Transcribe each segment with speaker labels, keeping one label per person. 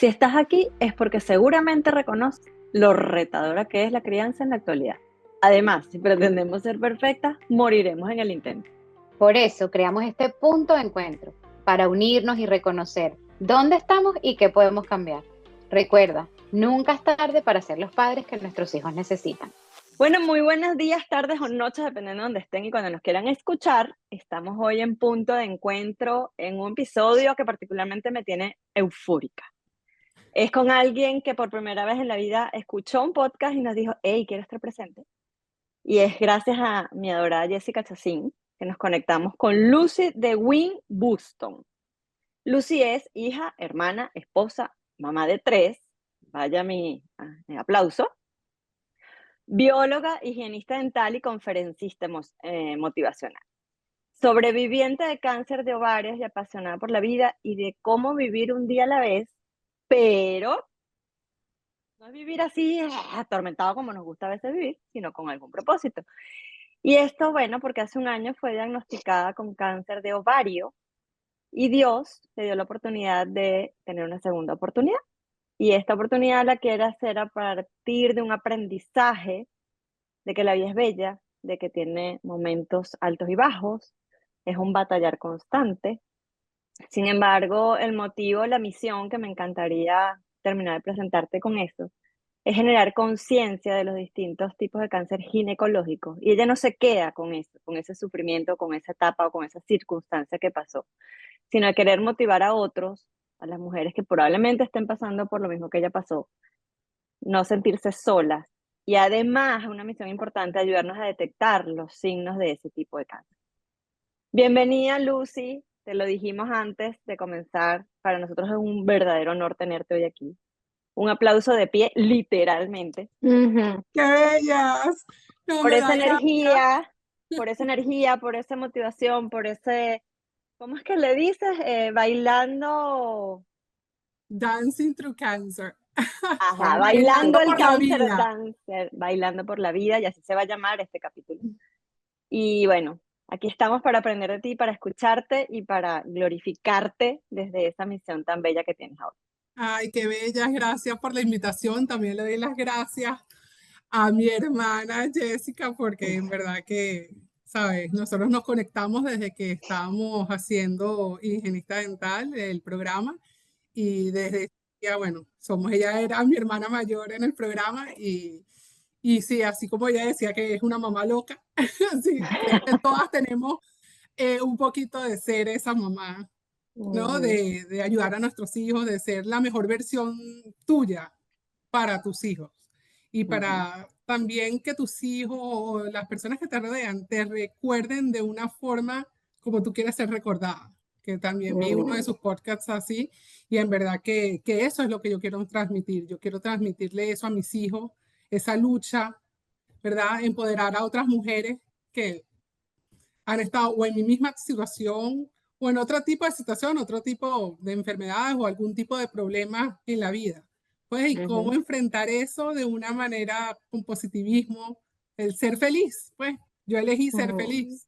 Speaker 1: Si estás aquí es porque seguramente reconoces lo retadora que es la crianza en la actualidad. Además, si pretendemos ser perfectas, moriremos en el intento.
Speaker 2: Por eso creamos este punto de encuentro, para unirnos y reconocer dónde estamos y qué podemos cambiar. Recuerda, nunca es tarde para ser los padres que nuestros hijos necesitan.
Speaker 1: Bueno, muy buenos días, tardes o noches, dependiendo de donde estén y cuando nos quieran escuchar. Estamos hoy en punto de encuentro en un episodio que particularmente me tiene eufórica. Es con alguien que por primera vez en la vida escuchó un podcast y nos dijo, hey, quiero estar presente. Y es gracias a mi adorada Jessica Chacín que nos conectamos con Lucy de Wynn Buston. Lucy es hija, hermana, esposa, mamá de 3, vaya mi aplauso, bióloga, higienista dental y conferencista motivacional. Sobreviviente de cáncer de ovarios y apasionada por la vida y de cómo vivir un día a la vez, pero no es vivir así atormentado como nos gusta a veces vivir, sino con algún propósito. Y esto, bueno, porque hace un año fue diagnosticada con cáncer de ovario y Dios le dio la oportunidad de tener una segunda oportunidad. Y esta oportunidad la quiere hacer a partir de un aprendizaje de que la vida es bella, de que tiene momentos altos y bajos, es un batallar constante. Sin embargo, el motivo, la misión, que me encantaría terminar de presentarte con eso, es generar conciencia de los distintos tipos de cáncer ginecológico. Y ella no se queda con eso, con ese sufrimiento, con esa etapa o con esa circunstancia que pasó, sino de querer motivar a otros, a las mujeres que probablemente estén pasando por lo mismo que ella pasó, no sentirse solas. Y además, una misión importante, ayudarnos a detectar los signos de ese tipo de cáncer. Bienvenida, Lucy. Te lo dijimos antes de comenzar. Para nosotros es un verdadero honor tenerte hoy aquí. Un aplauso de pie, literalmente.
Speaker 2: Ujú.
Speaker 3: ¡Qué bellas! No
Speaker 1: Por
Speaker 3: me
Speaker 1: esa
Speaker 3: da gracia.
Speaker 1: energía, por esa energía, por esa motivación, por ese, ¿cómo es que le dices? Bailando,
Speaker 3: Dancing through cancer.
Speaker 1: ajá,
Speaker 3: Bailando
Speaker 1: bailando el
Speaker 3: por la
Speaker 1: cáncer
Speaker 3: vida.
Speaker 1: dancer, bailando por la vida, y así se va a llamar este capítulo. Y bueno, aquí estamos para aprender de ti, para escucharte y para glorificarte desde esa misión tan bella que tienes ahora.
Speaker 3: Ay, qué bellas. Gracias por la invitación. También le doy las gracias a mi hermana Jessica, porque en verdad que, ¿sabes? Nosotros nos conectamos desde que estábamos haciendo Higienista Dental, el programa, y desde ya, bueno, ella era mi hermana mayor en el programa y sí, así como ella decía que es una mamá loca, sí, creo que todas tenemos un poquito de ser esa mamá, ¿no? De ayudar a nuestros hijos, de ser la mejor versión tuya para tus hijos y para también que tus hijos o las personas que te rodean te recuerden de una forma como tú quieres ser recordada. Que también vi uno de sus podcasts así y en verdad que eso es lo que yo quiero transmitir. Yo quiero transmitirle eso a mis hijos, esa lucha, ¿verdad? Empoderar a otras mujeres que han estado o en mi misma situación o en otro tipo de situación, otro tipo de enfermedades o algún tipo de problema en la vida. Pues, y cómo enfrentar eso de una manera con positivismo, el ser feliz. Pues, yo elegí ser feliz.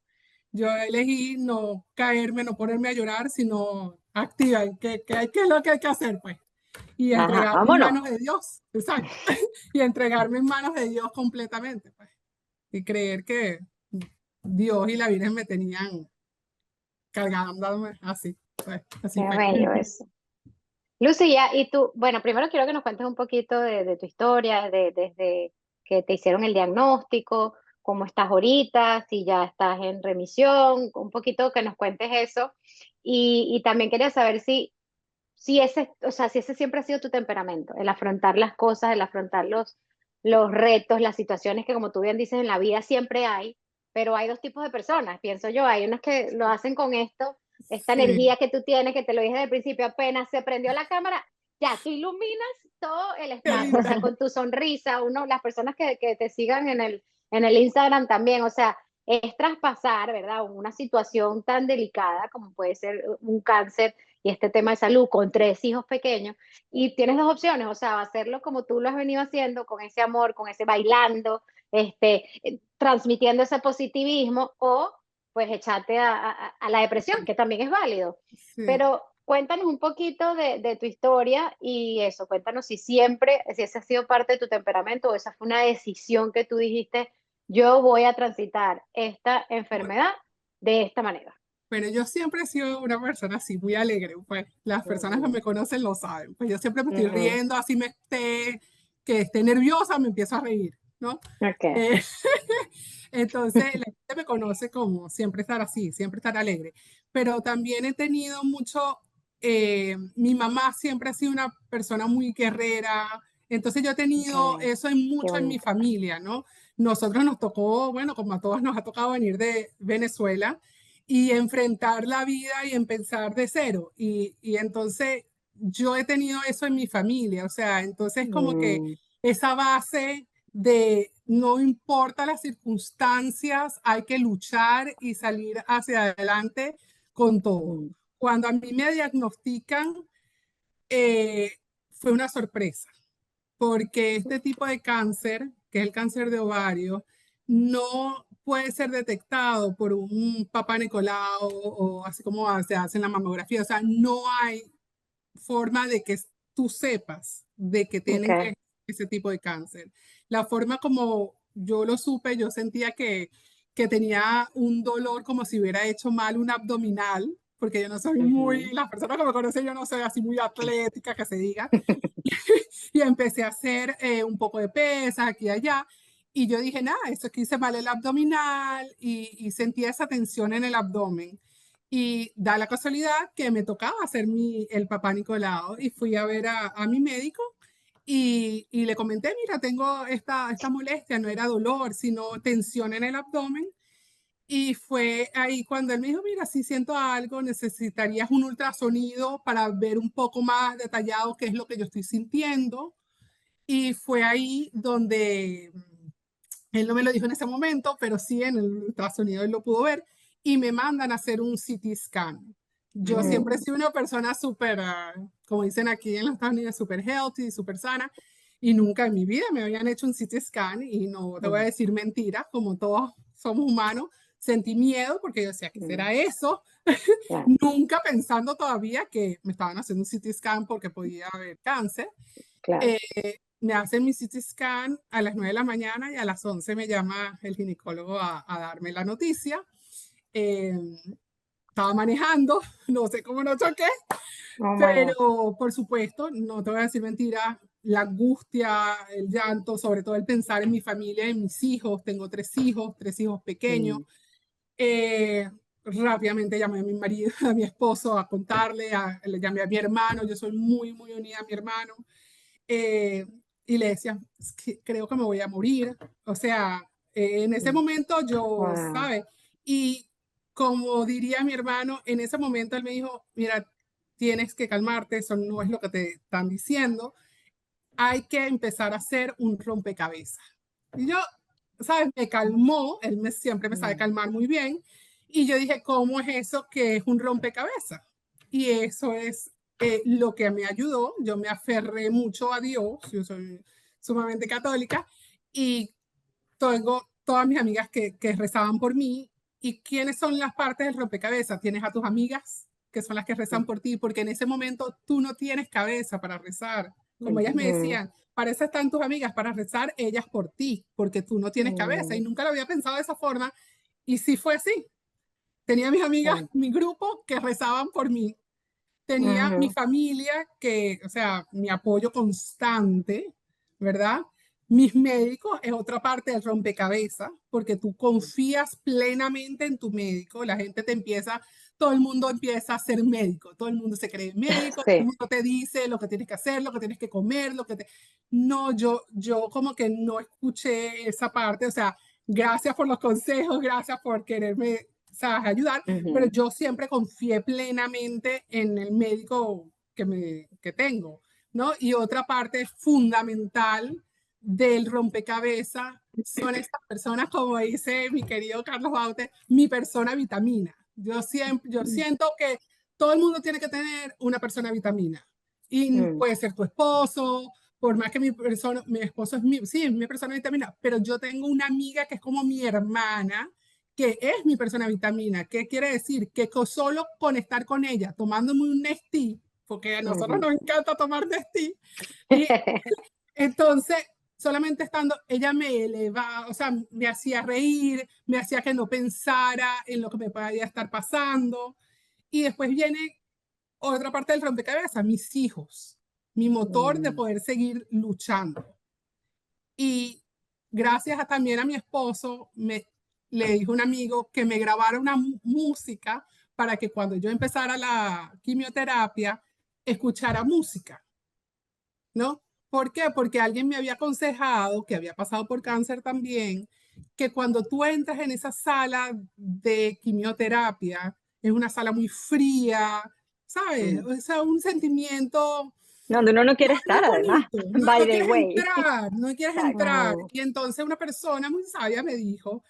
Speaker 3: Yo elegí no caerme, no ponerme a llorar, sino activa, qué es lo que hay que hacer, pues. Y
Speaker 1: Ajá,
Speaker 3: entregarme en
Speaker 1: vámonos.
Speaker 3: manos de Dios, exacto. Y entregarme en manos de Dios completamente, pues. Y creer que Dios y la Virgen me tenían cargándome así, pues, así
Speaker 2: Qué
Speaker 3: fue.
Speaker 2: bello eso. Lucía, y tú, bueno, primero quiero que nos cuentes un poquito de tu historia, desde que te hicieron el diagnóstico, cómo estás ahorita, si ya estás en remisión, un poquito que nos cuentes eso. Y también quería saber si ese, o sea, si ese siempre ha sido tu temperamento, el afrontar las cosas, el afrontar los retos, las situaciones que como tú bien dices en la vida siempre hay, pero hay dos tipos de personas, pienso yo, hay unas que lo hacen con esta
Speaker 3: Sí,
Speaker 2: energía que tú tienes, que te lo dije desde el principio, apenas se prendió la cámara, ya, tú iluminas todo el
Speaker 3: qué
Speaker 2: espacio, o sea,
Speaker 3: linda.
Speaker 2: con tu sonrisa, las personas que te sigan en el Instagram también, o sea, es traspasar, ¿verdad? Una situación tan delicada como puede ser un cáncer y este tema de salud con 3 hijos pequeños, y tienes dos opciones, o sea, hacerlo como tú lo has venido haciendo, con ese amor, con ese bailando, transmitiendo ese positivismo, o pues echarte a la depresión, que también es válido.
Speaker 3: Sí,
Speaker 2: Pero cuéntanos un poquito de tu historia y eso, cuéntanos si siempre, si ese ha sido parte de tu temperamento o esa fue una decisión que tú dijiste, yo voy a transitar esta enfermedad de esta manera.
Speaker 3: Pero yo siempre he sido una persona así, muy alegre, pues las personas que
Speaker 2: Ujú,
Speaker 3: me conocen lo saben, pues yo siempre me estoy
Speaker 2: ujú,
Speaker 3: riendo, así que esté nerviosa, me empiezo a reír, ¿no?
Speaker 2: ok,
Speaker 3: Eh, entonces, la gente me conoce como siempre estar así, siempre estar alegre, pero también he tenido mucho, mi mamá siempre ha sido una persona muy guerrera, entonces yo he
Speaker 2: ok,
Speaker 3: tenido eso
Speaker 2: qué
Speaker 3: mucho en mi
Speaker 2: bonito.
Speaker 3: familia, ¿no? Nosotros nos tocó, bueno, como a todos nos ha tocado venir de Venezuela y enfrentar la vida y empezar de cero. Y entonces yo he tenido eso en mi familia, o sea, entonces como que
Speaker 2: Mm,
Speaker 3: esa base de no importa las circunstancias, hay que luchar y salir hacia adelante con todo.
Speaker 2: mm,
Speaker 3: Cuando a mí me diagnostican, eh, fue una sorpresa porque este tipo de cáncer, que es el cáncer de ovario, no puede ser detectado por un papá Nicolau o así como se hace en la mamografía. O sea, no hay forma de que tú sepas de que tienen
Speaker 2: ok.
Speaker 3: ese tipo de cáncer. La forma como yo lo supe, yo sentía que tenía un dolor como si hubiera hecho mal un abdominal, porque yo no soy muy,
Speaker 2: Ujú.
Speaker 3: las personas que me conocen, yo no soy así muy atlética, que se diga, y empecé a hacer un poco de pesas aquí y allá. Y yo dije, nada, esto es que hice mal el abdominal y sentía esa tensión en el abdomen. Y da la casualidad que me tocaba hacer el papá Nicolau y fui a ver a mi médico y le comenté, mira, tengo esta molestia, no era dolor, sino tensión en el abdomen. Y fue ahí cuando él me dijo, mira, si siento algo, necesitarías un ultrasonido para ver un poco más detallado qué es lo que yo estoy sintiendo. Y fue ahí donde él no me lo dijo en ese momento, pero sí en el ultrasonido él lo pudo ver y me mandan a hacer un CT scan. Yo siempre he
Speaker 2: Mm,
Speaker 3: sido una persona súper, como dicen aquí en los Estados Unidos, súper healthy, súper sana, y nunca en mi vida me habían hecho un CT scan y no te voy a
Speaker 2: mm,
Speaker 3: decir mentiras, como todos somos humanos, sentí miedo porque yo decía, ¿qué
Speaker 2: mm,
Speaker 3: será eso?
Speaker 2: claro,
Speaker 3: Nunca pensando todavía que me estaban haciendo un CT scan porque podía haber cáncer.
Speaker 2: claro.
Speaker 3: Eh, Me hacen mi CT scan a las 9 de la mañana y a las 11 me llama el ginecólogo a darme la noticia. Eh, Estaba manejando, no sé cómo no choqué,
Speaker 2: Oh my God.
Speaker 3: pero por supuesto, no te voy a decir mentira, la angustia, el llanto, sobre todo el pensar en mi familia, en mis hijos, tengo tres hijos pequeños.
Speaker 2: Mm,
Speaker 3: Rápidamente llamé a mi marido, a mi esposo a contarle, le llamé a mi hermano, yo soy muy, muy unida a mi hermano, eh, y le decía, "Es que creo que me voy a morir". O sea, en ese
Speaker 2: mm,
Speaker 3: momento yo,
Speaker 2: wow.
Speaker 3: ¿sabes? Y como diría mi hermano, en ese momento él me dijo, mira, tienes que calmarte, eso no es lo que te están diciendo, hay que empezar a hacer un rompecabezas. Y yo, ¿sabes? Me calmó, siempre me sabe
Speaker 2: Mm,
Speaker 3: calmar muy bien, y yo dije, ¿cómo es eso que es un rompecabezas? Y eso es lo que me ayudó, yo me aferré mucho a Dios, yo soy sumamente católica, y tengo todas mis amigas que rezaban por mí. ¿Y quiénes son las partes del rompecabezas? Tienes a tus amigas, que son las que rezan
Speaker 2: mm,
Speaker 3: por ti, porque en ese momento tú no tienes cabeza para rezar. Como ellas me
Speaker 2: mm,
Speaker 3: decían, para eso están tus amigas, para rezar ellas por ti, porque tú no tienes cabeza. Y
Speaker 2: mm,
Speaker 3: nunca lo había pensado de esa forma. Y sí fue así. Tenía mis amigas,
Speaker 2: mm,
Speaker 3: mi grupo, que rezaban por mí. Tenía mi
Speaker 2: ujú,
Speaker 3: familia que, o sea, mi apoyo constante, ¿verdad? Mis médicos es otra parte del rompecabezas, porque tú confías plenamente en tu médico, la gente te empieza, todo el mundo empieza a ser médico, todo el mundo se cree médico, todo el
Speaker 2: sí.
Speaker 3: mundo te dice lo que tienes que hacer, lo que tienes que comer, lo que te... No, yo como que no escuché esa parte, o sea, gracias por los consejos, gracias por quererme, ¿sabes? Ayudar, pero
Speaker 2: Ujú,
Speaker 3: yo siempre confié plenamente en el médico que tengo, ¿no? Y otra parte fundamental del rompecabezas son estas personas, como dice mi querido Carlos Baute, mi persona vitamina. Yo
Speaker 2: mm,
Speaker 3: siento que todo el mundo tiene que tener una persona vitamina. Y
Speaker 2: mm,
Speaker 3: puede ser tu esposo, por más que mi esposo es mi, sí, es mi persona vitamina, pero yo tengo una amiga que es como mi hermana, que es mi persona vitamina. ¿Qué quiere decir? Que solo conectar con ella, tomándome un Nestí, porque a nosotros nos encanta tomar Nestí, y entonces, solamente estando, ella me elevaba, o sea, me hacía reír, me hacía que no pensara en lo que me podía estar pasando. Y después viene otra parte del rompecabezas, mis hijos, mi motor de poder seguir luchando. Y gracias también a mi esposo, le dijo un amigo que me grabara una música para que cuando yo empezara la quimioterapia, escuchara música, ¿no? ¿Por qué? Porque alguien me había aconsejado, que había pasado por cáncer también, que cuando tú entras en esa sala de quimioterapia, es una sala muy fría, ¿sabes? O sea, un sentimiento
Speaker 1: Donde uno no
Speaker 3: no,
Speaker 1: quiere
Speaker 3: no
Speaker 1: estar,
Speaker 3: es
Speaker 1: además,
Speaker 3: bonito, no,
Speaker 1: by
Speaker 3: no
Speaker 1: the
Speaker 3: quieres
Speaker 1: way.
Speaker 3: entrar, no quieres
Speaker 1: Exacto.
Speaker 3: entrar. Y entonces una persona muy sabia me dijo,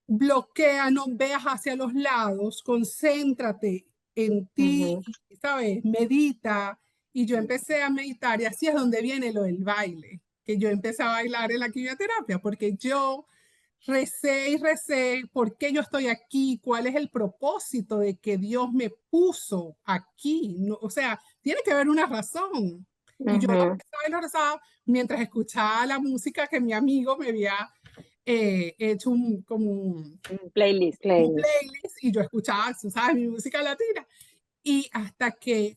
Speaker 3: bloquea, no veas hacia los lados, concéntrate en ti, ¿sabes? Medita. Y yo empecé a meditar y así es donde viene lo del baile, que yo empecé a bailar en la quimioterapia, porque yo recé y recé, ¿por qué yo estoy aquí? ¿Cuál es el propósito de que Dios me puso aquí? No, o sea, tiene que haber una razón. Y yo lo rezaba y lo rezaba mientras escuchaba la música que mi amigo me había hecho como
Speaker 1: Un playlist.
Speaker 3: un playlist y yo escuchaba, tú sabes, mi música latina. Y hasta que,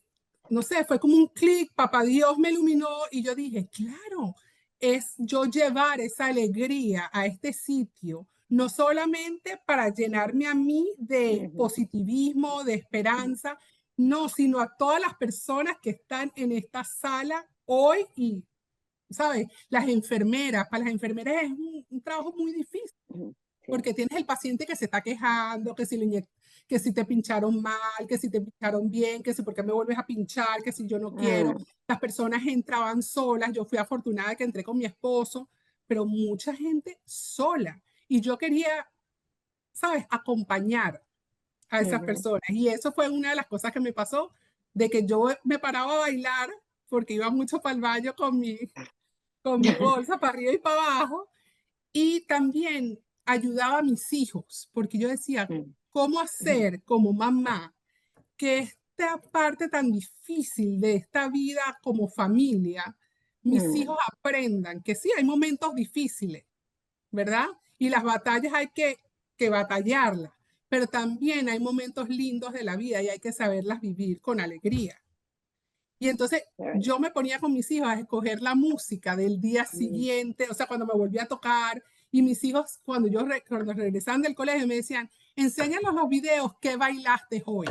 Speaker 3: no sé, fue como un clic, papá Dios me iluminó y yo dije, claro, es yo llevar esa alegría a este sitio, no solamente para llenarme a mí de positivismo, de esperanza, no, sino a todas las personas que están en esta sala hoy y, ¿sabes? Las enfermeras, para las enfermeras es un trabajo muy difícil porque tienes el paciente que se está quejando, que si, que si te pincharon mal, que si te pincharon bien, que si por qué me vuelves a pinchar, que si yo no quiero. Las personas entraban solas, yo fui afortunada que entré con mi esposo, pero mucha gente sola. Y yo quería, ¿sabes?, acompañar a esas personas. Y eso fue una de las cosas que me pasó, de que yo me paraba a bailar, porque iba mucho para el baño con mi bolsa para arriba y para abajo, y también ayudaba a mis hijos, porque yo decía, ¿cómo hacer como mamá que esta parte tan difícil de esta vida como familia, mis hijos aprendan que sí, hay momentos difíciles, ¿verdad? Y las batallas hay que batallarlas, pero también hay momentos lindos de la vida y hay que saberlas vivir con alegría. Y entonces yo me ponía con mis hijos a escoger la música del día siguiente, o sea, cuando me volvía a tocar, y mis hijos, cuando regresaban del colegio, me decían, enséñanos los videos que bailaste hoy.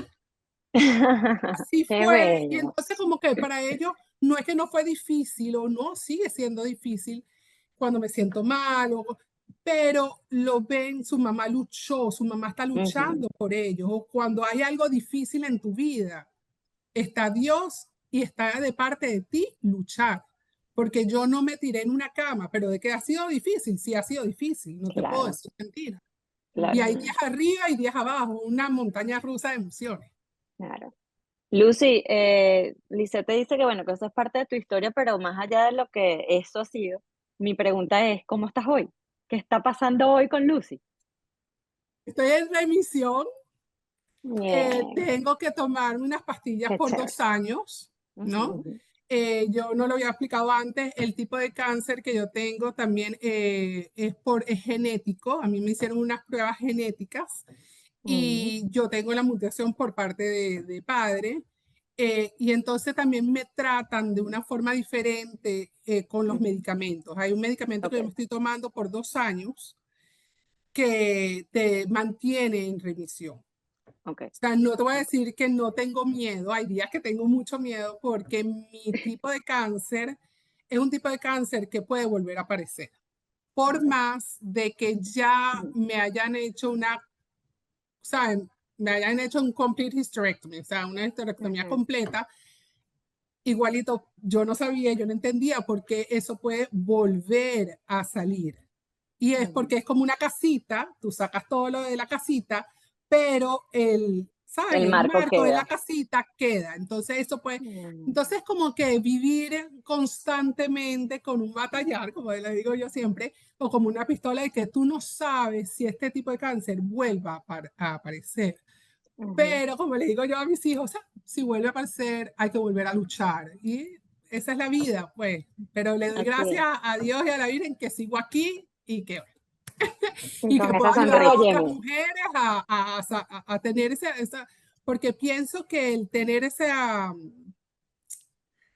Speaker 3: Así
Speaker 2: Qué
Speaker 3: fue, y
Speaker 2: bello.
Speaker 3: entonces como que para ellos no es que no fue difícil, o no, sigue siendo difícil cuando me siento mal, pero lo ven, su mamá luchó, su mamá está luchando por ellos, o cuando hay algo difícil en tu vida, está Dios y está de parte de ti luchar. Porque yo no me tiré en una cama, pero de que ha sido difícil, sí ha sido difícil, no te puedo
Speaker 1: Claro,
Speaker 3: decir mentira. Y
Speaker 1: claro,
Speaker 3: hay días arriba y días abajo, una montaña rusa de emociones.
Speaker 1: claro. Lucy, Lisette te dice que bueno, que eso es parte de tu historia, pero más allá de lo que eso ha sido, mi pregunta es, ¿cómo estás hoy? ¿Qué está pasando hoy con Lucy?
Speaker 3: Estoy en remisión,
Speaker 2: Bien,
Speaker 3: tengo que tomarme unas pastillas
Speaker 2: qué
Speaker 3: por
Speaker 2: chévere.
Speaker 3: 2 años, ¿no? Yo no lo había explicado antes, el tipo de cáncer que yo tengo también es genético, a mí me hicieron unas pruebas genéticas y yo tengo la mutación por parte de padre, y entonces también me tratan de una forma diferente con los medicamentos. Hay un medicamento que yo me
Speaker 1: Ok,
Speaker 3: estoy tomando por 2 años que te mantiene en remisión.
Speaker 1: ok,
Speaker 3: O sea, no te voy a decir que no tengo miedo, hay días que tengo mucho miedo porque mi tipo de cáncer es un tipo de cáncer que puede volver a aparecer. Por
Speaker 1: ok.
Speaker 3: más de que ya me hayan hecho o sea, me hayan hecho un complete hysterectomy, o sea, una histerectomía completa, igualito, yo no sabía, yo no entendía por qué eso puede volver a salir. Y es porque es como una casita, tú sacas todo lo de la casita, pero ¿sabes?
Speaker 1: El
Speaker 3: El
Speaker 1: marco
Speaker 3: marco de la
Speaker 1: queda.
Speaker 3: casita queda. Entonces eso pues,
Speaker 2: Mm,
Speaker 3: entonces como que vivir constantemente con un batallar, como le digo yo siempre, o como una pistola de que tú no sabes si este tipo de cáncer vuelva a aparecer.
Speaker 2: ujú,
Speaker 3: Pero como le digo yo a mis hijos, si vuelve a aparecer, hay que volver a luchar. Y esa es la vida, pues. Pero le doy
Speaker 2: así
Speaker 3: gracias
Speaker 2: es.
Speaker 3: a Dios y a la Virgen que sigo aquí
Speaker 2: Y
Speaker 3: y que
Speaker 2: con
Speaker 3: puedo
Speaker 2: esa
Speaker 3: ayudar a
Speaker 2: sonrisa.
Speaker 3: otras mujeres a tener esa, porque pienso que el tener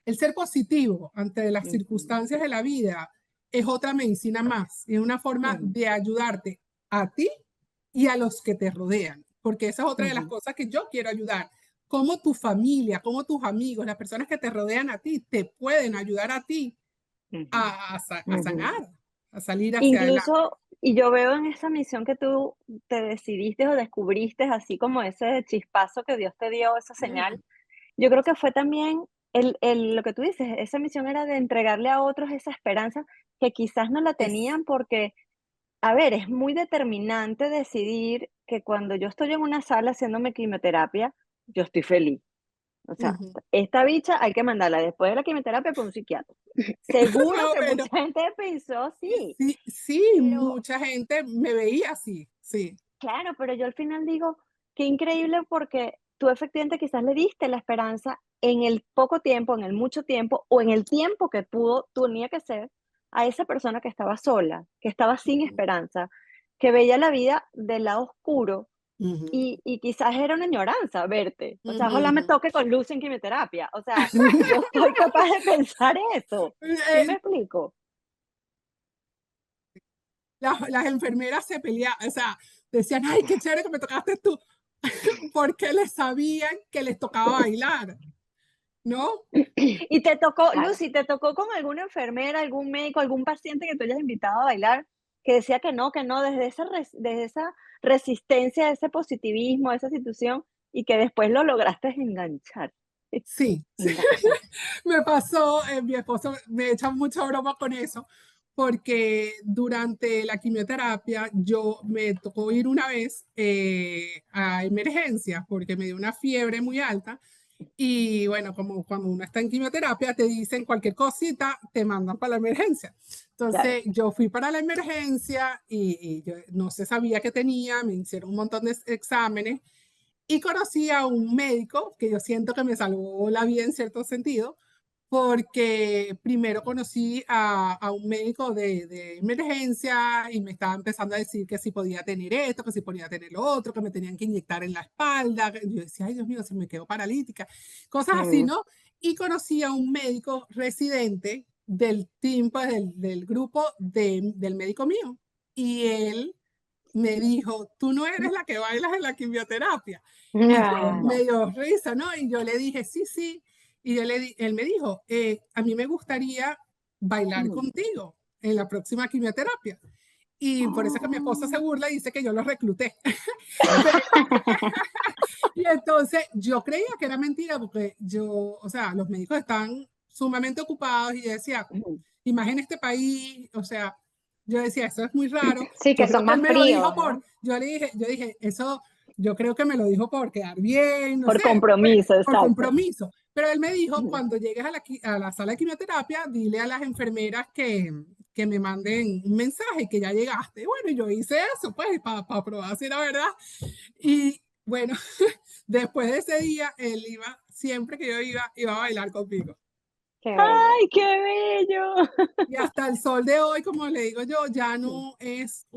Speaker 3: el ser positivo ante las
Speaker 2: Ujú,
Speaker 3: circunstancias de la vida es otra medicina más, es una forma
Speaker 2: ujú,
Speaker 3: de ayudarte a ti y a los que te rodean, porque esa es otra de las
Speaker 2: ujú,
Speaker 3: cosas que yo quiero ayudar. Cómo tu familia, cómo tus amigos, las personas que te rodean a ti, te pueden ayudar a ti
Speaker 2: ujú,
Speaker 3: a
Speaker 2: ujú,
Speaker 3: sanar, a salir hacia adelante.
Speaker 1: Incluso, y yo veo en esa misión que tú te decidiste o descubriste, así como ese chispazo que Dios te dio, esa señal, yo creo que fue también lo que tú dices, esa misión era de entregarle a otros esa esperanza que quizás no la
Speaker 3: Es,
Speaker 1: tenían porque, a ver, es muy determinante decidir que cuando yo estoy en una sala haciéndome quimioterapia, yo estoy feliz. O sea,
Speaker 3: uh-huh.
Speaker 1: esta bicha hay que mandarla después de la quimioterapia por un psiquiatra. Seguro
Speaker 3: No,
Speaker 1: que
Speaker 3: pero
Speaker 1: mucha gente pensó sí,
Speaker 3: sí, sí,
Speaker 1: pero
Speaker 3: mucha gente me veía así, sí.
Speaker 1: claro, pero yo al final digo, qué increíble porque tú efectivamente quizás le diste la esperanza en el poco tiempo, en el mucho tiempo o en el tiempo que tenía que ser a esa persona que estaba sola, que estaba sin esperanza, que veía la vida del lado oscuro
Speaker 3: Uh-huh.
Speaker 1: y quizás era una añoranza verte. O sea, ojalá me
Speaker 3: Uh-huh.
Speaker 1: toque con luz en quimioterapia. O sea, yo soy capaz de pensar eso. ¿Sí me explico?
Speaker 3: Las enfermeras se peleaban, o sea, decían, ay, qué chévere que me tocaste tú, porque les sabían que les tocaba bailar, ¿no?
Speaker 1: Y te tocó,
Speaker 2: Claro.
Speaker 1: Lucy, ¿te tocó con alguna enfermera, algún médico, algún paciente que tú hayas invitado a bailar que decía que no, desde esa resistencia, ese positivismo, esa situación, y que después lo lograste enganchar?
Speaker 3: Sí, sí,
Speaker 2: Enganchar.
Speaker 3: me pasó, mi esposo me echa mucha broma con eso, porque durante la quimioterapia yo me tocó ir una vez a emergencias porque me dio una fiebre muy alta. Y bueno, como cuando uno está en quimioterapia, te dicen cualquier cosita, te mandan para la emergencia.
Speaker 1: Claro.
Speaker 3: Entonces yo fui para la emergencia y yo no se sabía qué tenía, me hicieron un montón de exámenes y conocí a un médico que yo siento que me salvó la vida en cierto sentido, porque primero conocí a un médico de emergencia y me estaba empezando a decir que si podía tener esto, que si podía tener lo otro, que me tenían que inyectar en la espalda. Yo decía, ay Dios mío, se me quedó paralítica. Cosas así,
Speaker 2: Mm.
Speaker 3: ¿no? Y conocí a un médico residente del team, pues, del grupo del médico mío. Y él me dijo, tú no eres la que bailas en la quimioterapia. Y yo
Speaker 2: Ah,
Speaker 3: me dio risa, ¿no? Y yo le dije, sí, sí. Y él me dijo, a mí me gustaría bailar
Speaker 2: mm.
Speaker 3: contigo en la próxima quimioterapia. Y por eso es que mi esposa se
Speaker 2: Oh.
Speaker 3: burla y dice que yo lo recluté. Y entonces yo creía que era mentira porque yo, o sea, los médicos están sumamente ocupados y yo decía, y más en este país, o sea, yo decía, eso es muy raro.
Speaker 2: Sí,
Speaker 3: Yo
Speaker 2: que
Speaker 3: creo
Speaker 2: son
Speaker 3: que él
Speaker 2: más
Speaker 3: me lo dijo
Speaker 2: fríos, ¿no?
Speaker 3: yo dije, eso, yo creo que me lo dijo por quedar bien, no
Speaker 1: Por
Speaker 3: sé, pues,
Speaker 1: compromiso,
Speaker 3: por
Speaker 1: exacto.
Speaker 3: compromiso. Pero él me dijo, cuando llegues a la sala de quimioterapia, dile a las enfermeras que me manden un mensaje que ya llegaste. Bueno, yo hice eso, pues, para probar si era verdad. Y bueno, después de ese día, él iba, siempre que yo iba a bailar conmigo.
Speaker 2: Qué bello.
Speaker 1: ¡Ay, qué bello!
Speaker 3: Y hasta el sol de hoy, como le digo yo, ya no es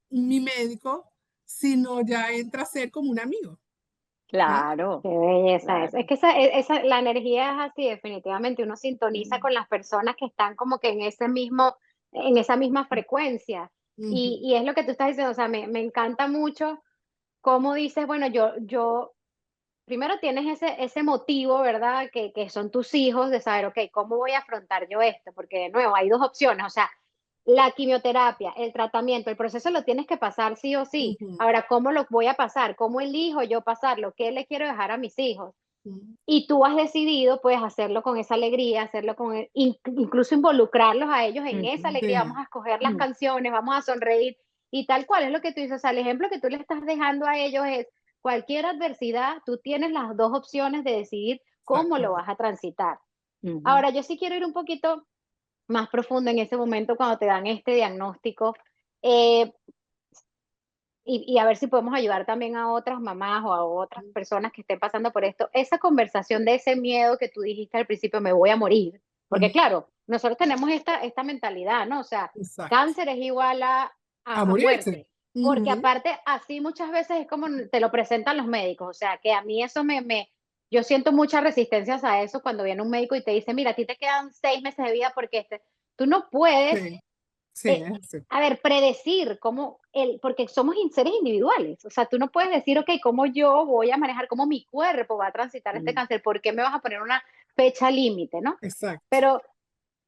Speaker 3: mi médico, sino ya entra a ser como un amigo, ¿no?
Speaker 1: Claro,
Speaker 2: Qué belleza es.
Speaker 1: claro.
Speaker 2: Es que la energía es así, definitivamente. Uno sintoniza
Speaker 3: Mm,
Speaker 2: con las personas que están como que en esa misma frecuencia.
Speaker 3: ujú,
Speaker 2: Y es lo que tú estás diciendo, o sea, me encanta mucho cómo dices, bueno, yo primero tienes ese motivo, ¿verdad? Que son tus hijos, de saber, ok, ¿cómo voy a afrontar yo esto? Porque de nuevo, hay dos opciones, o sea, la quimioterapia, el tratamiento, el proceso lo tienes que pasar sí o sí.
Speaker 3: ujú,
Speaker 2: Ahora, ¿cómo lo voy a pasar? ¿Cómo elijo yo pasarlo? ¿Qué le quiero dejar a mis hijos?
Speaker 3: ujú,
Speaker 2: Y tú has decidido, pues, hacerlo con esa alegría, hacerlo incluso involucrarlos a ellos en esa
Speaker 1: Ujú,
Speaker 2: alegría. Vamos
Speaker 3: sí,
Speaker 2: a escoger las
Speaker 1: mm,
Speaker 2: canciones, vamos a sonreír y tal cual es lo que tú dices. O sea, el ejemplo que tú le estás dejando a ellos es, cualquier adversidad, tú tienes las dos opciones de decidir cómo lo vas a transitar. Ahora, yo sí quiero ir un poquito más profundo en ese momento cuando te dan este diagnóstico, eh, y a ver si podemos ayudar también a otras mamás o a otras personas que estén pasando por esto. Esa conversación de ese miedo que tú dijiste al principio, me voy a morir, porque
Speaker 3: Ujú,
Speaker 2: claro, nosotros tenemos esta mentalidad, ¿no? O sea,
Speaker 3: exacto.
Speaker 2: cáncer es igual
Speaker 3: A
Speaker 2: a
Speaker 3: morirse.
Speaker 2: muerte, porque
Speaker 3: Ujú,
Speaker 2: aparte así muchas veces es como te lo presentan los médicos, o sea, que a mí eso yo siento muchas resistencias a eso cuando viene un médico y te dice, mira, a ti te quedan 6 meses de vida porque tú no puedes
Speaker 3: sí, sí,
Speaker 2: eh,
Speaker 3: es así.
Speaker 2: a ver, predecir porque somos seres individuales, o sea, tú no puedes decir, ok, cómo yo voy a manejar, cómo mi cuerpo va a transitar este cáncer, ¿por qué me vas a poner una fecha límite, no?
Speaker 3: Exacto.
Speaker 2: Pero,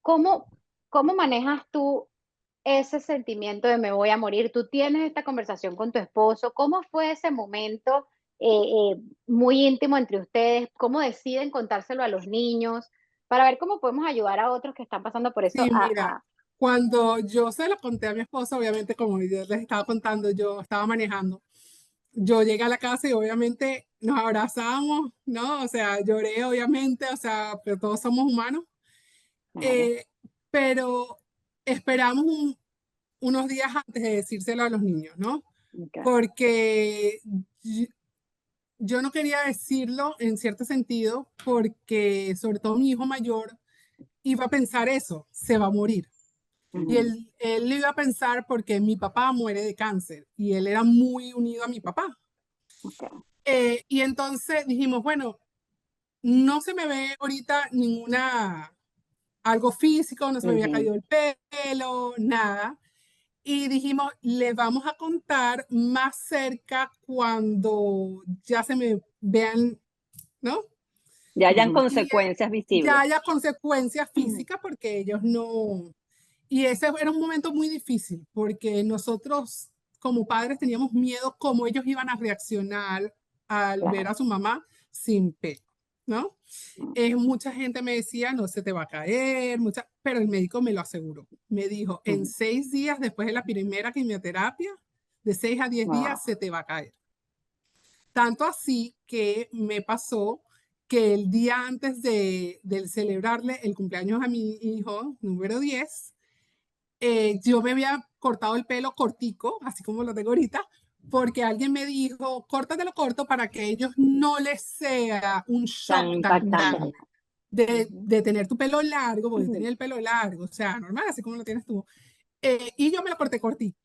Speaker 2: ¿cómo, cómo manejas tú ese sentimiento de me voy a morir? ¿Tú tienes esta conversación con tu esposo? ¿Cómo fue ese momento muy íntimo entre ustedes? ¿Cómo deciden contárselo a los niños? Para ver cómo podemos ayudar a otros que están pasando por eso
Speaker 3: Sí, mira, cuando yo se lo conté a mi esposa, obviamente, como yo les estaba contando, yo estaba manejando. Yo llegué a la casa y obviamente nos abrazamos, ¿no? O sea, lloré, obviamente, o sea, pero todos somos humanos.
Speaker 2: claro,
Speaker 3: Eh, pero esperamos unos días antes de decírselo a los niños, ¿no?
Speaker 2: ok,
Speaker 3: Porque yo no quería decirlo en cierto sentido, porque sobre todo mi hijo mayor iba a pensar eso, se va a morir. Y
Speaker 2: ujú,
Speaker 3: él lo iba a pensar porque mi papá muere de cáncer y él era muy unido a mi papá.
Speaker 2: ok,
Speaker 3: Y entonces dijimos, bueno, no se me ve ahorita algo físico, no se me había
Speaker 2: ujú.
Speaker 3: caído el pelo, nada. Y dijimos, le vamos a contar más cerca cuando ya se me vean, ¿no?
Speaker 1: Ya hayan
Speaker 2: Ujú,
Speaker 3: Y
Speaker 1: consecuencias
Speaker 3: ya
Speaker 1: visibles.
Speaker 3: haya consecuencias
Speaker 2: ujú,
Speaker 3: físicas porque ellos no. Y ese era un momento muy difícil porque nosotros como padres teníamos miedo cómo ellos iban a reaccionar al ver
Speaker 2: claro,
Speaker 3: a su mamá sin pelo, ¿no?
Speaker 2: mm,
Speaker 3: Mucha gente me decía, no se te va a caer, pero el médico me lo aseguró. Me dijo, en
Speaker 2: ujú.
Speaker 3: 6 días después de la primera quimioterapia, de 6 a 10 días,
Speaker 2: Guau,
Speaker 3: se te va a caer. Tanto así que me pasó que el día antes de celebrarle el cumpleaños a mi hijo número 10, yo me había cortado el pelo cortico, así como lo tengo ahorita, porque alguien me dijo, córtatelo corto para que ellos no les sea un
Speaker 1: Tan
Speaker 3: shock tan
Speaker 1: impactante.
Speaker 3: grande de,
Speaker 2: ujú,
Speaker 3: de tener tu pelo largo, porque yo
Speaker 2: ujú,
Speaker 3: tenía el pelo largo, o sea, normal, así como lo tienes tú. Y yo me lo corté cortito.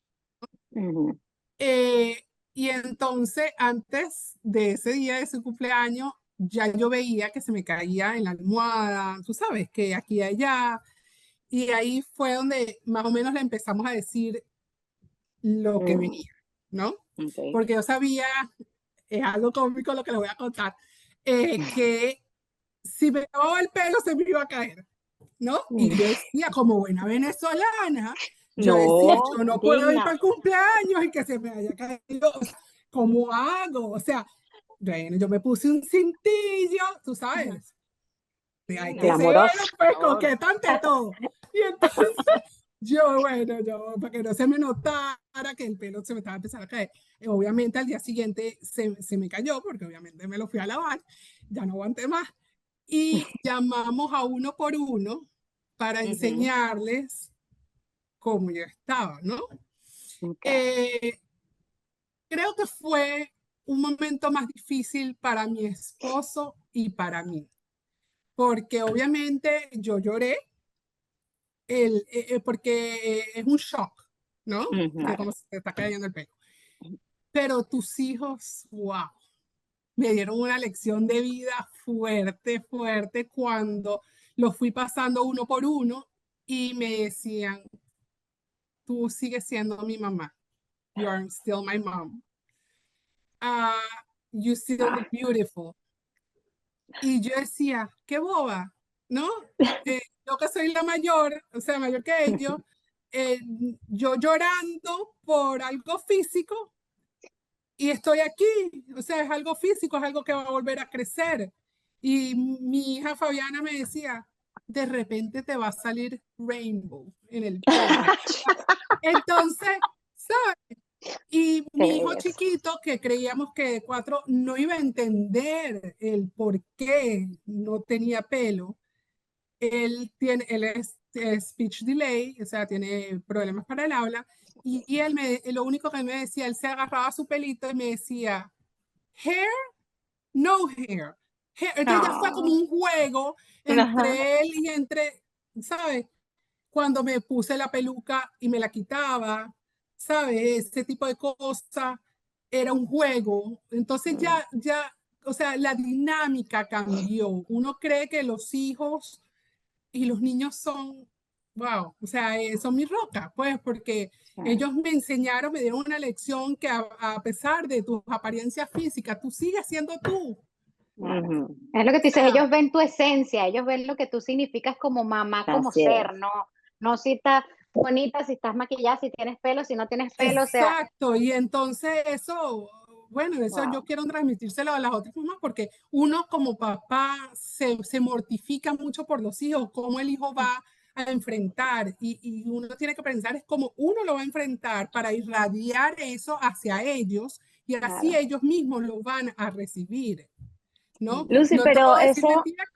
Speaker 2: ujú,
Speaker 3: Eh, y entonces, antes de ese día de su cumpleaños, ya yo veía que se me caía en la almohada, tú sabes, que aquí y allá. Y ahí fue donde más o menos le empezamos a decir lo que
Speaker 2: mm,
Speaker 3: venía, ¿no?
Speaker 2: okey,
Speaker 3: Porque yo sabía, es algo cómico lo que le voy a contar, que si me lavaba el pelo se me iba a caer, ¿no? Y
Speaker 2: mm.
Speaker 3: yo decía, como buena venezolana, yo decía,
Speaker 1: No,
Speaker 3: yo no puedo ir
Speaker 1: digna.
Speaker 3: para el cumpleaños y que se me haya caído, o sea, ¿cómo hago? O sea, bueno, yo me puse un cintillo, tú sabes, hay que ser,
Speaker 2: Glamoroso.
Speaker 1: Por
Speaker 3: pues,
Speaker 1: favor.
Speaker 3: coqueta ante todo. Y entonces, yo, para que no se me notara que el pelo se me estaba empezando a caer. Obviamente, al día siguiente se me cayó, porque obviamente me lo fui a lavar, ya no aguanté más. Y llamamos a uno por uno para
Speaker 1: Ujú.
Speaker 3: enseñarles cómo yo estaba, ¿no?
Speaker 2: Okey,
Speaker 3: Eh, Creo que fue un momento más difícil para mi esposo y para mí, porque obviamente yo lloré, porque es un shock, ¿no? Que
Speaker 1: Ujú.
Speaker 3: como
Speaker 2: claro.
Speaker 3: se te está cayendo el pelo. Pero tus hijos, wow, me dieron una lección de vida fuerte, fuerte, cuando los fui pasando uno por uno y me decían, tú sigues siendo mi mamá. You are still my mom. Uh, you still
Speaker 2: Ah,
Speaker 3: look beautiful. Y yo decía, qué boba, ¿no? Yo que soy la mayor, o sea, mayor que ellos, eh, yo llorando por algo físico y estoy aquí, o sea, es algo físico, es algo que va a volver a crecer. Y mi hija Fabiana me decía, de repente te va a salir rainbow en el pelo. Entonces, ¿sabes? Y
Speaker 2: Qué
Speaker 3: mi hijo
Speaker 2: belleza.
Speaker 3: chiquito, que creíamos que de 4 no iba a entender el por qué no tenía pelo, él es speech delay, o sea, tiene problemas para el habla, y lo único que me decía, él se agarraba su pelito y me decía, hair, no hair. Entonces ya fue como
Speaker 2: No.
Speaker 3: un juego
Speaker 1: Ajá,
Speaker 3: entre él y entre, ¿sabes? Cuando me puse la peluca y me la quitaba, ¿sabes? Ese tipo de cosas, era un juego. Entonces o sea, la dinámica cambió. Uno cree que los hijos y los niños son, wow, o sea, son mi roca, pues, porque
Speaker 2: Sí.
Speaker 3: ellos me enseñaron, me dieron una lección que a pesar de tus apariencias físicas, tú sigues siendo tú.
Speaker 2: Claro.
Speaker 1: ujú,
Speaker 2: Es lo que tú
Speaker 3: O
Speaker 2: dices,
Speaker 3: sea,
Speaker 2: ellos ven tu esencia, ellos ven lo que tú significas como mamá, como
Speaker 1: así es.
Speaker 2: ser, no, no si estás bonita, si estás maquillada, si tienes pelo, si no tienes pelo, o sea,
Speaker 3: exacto, y entonces eso, bueno, eso yo
Speaker 2: wow,
Speaker 3: quiero transmitírselo a las otras mamás porque uno como papá se mortifica mucho por los hijos, cómo el hijo va a enfrentar y uno tiene que pensar es cómo uno lo va a enfrentar para irradiar eso hacia ellos y así
Speaker 2: claro,
Speaker 3: ellos mismos lo van a recibir, ¿no?
Speaker 1: Lucy,
Speaker 3: No te
Speaker 1: pero
Speaker 3: puedo decir
Speaker 1: eso,
Speaker 3: mentiras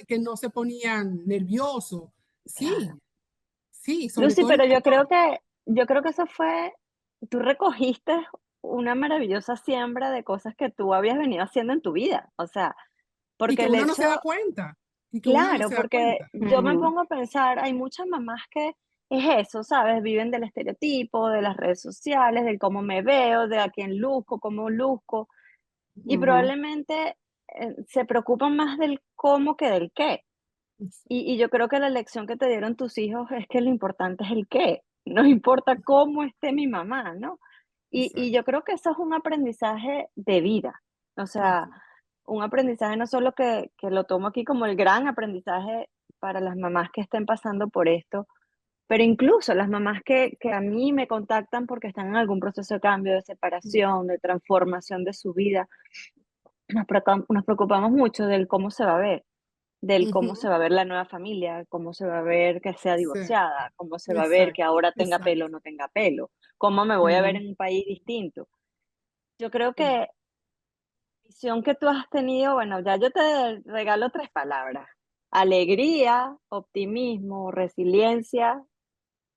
Speaker 3: que no se ponían nerviosos. Sí,
Speaker 2: claro.
Speaker 3: sí, sobre
Speaker 1: Lucy,
Speaker 3: todo el
Speaker 1: pero
Speaker 3: mayor.
Speaker 1: yo creo que eso fue, tú recogiste una maravillosa siembra de cosas que tú habías venido haciendo en tu vida. O sea,
Speaker 3: Y
Speaker 1: porque
Speaker 3: que
Speaker 1: el
Speaker 3: uno no se da
Speaker 1: hecho,
Speaker 3: cuenta, y que uno no
Speaker 1: claro,
Speaker 3: se da
Speaker 1: porque
Speaker 3: cuenta.
Speaker 1: yo me
Speaker 2: Ujú,
Speaker 1: pongo a pensar, hay muchas mamás que es eso, ¿sabes? Viven del estereotipo, de las redes sociales, del cómo me veo, de a quién luzco, cómo luzco, y
Speaker 2: ujú,
Speaker 1: probablemente se preocupan más del cómo que del qué. Y yo creo que la lección que te dieron tus hijos es que lo importante es el qué, no importa cómo esté mi mamá, ¿no? Y
Speaker 3: Exacto.
Speaker 1: yo creo que eso es un aprendizaje de vida, o sea,
Speaker 3: Así.
Speaker 1: un aprendizaje no solo que lo tomo aquí como el gran aprendizaje para las mamás que estén pasando por esto, pero incluso las mamás que a mí me contactan porque están en algún proceso de cambio, de separación, de transformación de su vida, nos preocupamos mucho del cómo se va a ver, del cómo se
Speaker 3: Ujú.
Speaker 1: va a ver la nueva familia, cómo se va a ver que sea
Speaker 3: Sí,
Speaker 1: divorciada, cómo se va a ver que
Speaker 3: exacto,
Speaker 1: ahora tenga pelo o
Speaker 3: exacto.
Speaker 1: no tenga pelo, cómo me voy a ver
Speaker 2: ujú,
Speaker 1: en un país distinto. Yo creo
Speaker 3: Sí.
Speaker 1: que la visión que tú has tenido, bueno, ya yo te regalo 3 palabras: alegría, optimismo, resiliencia,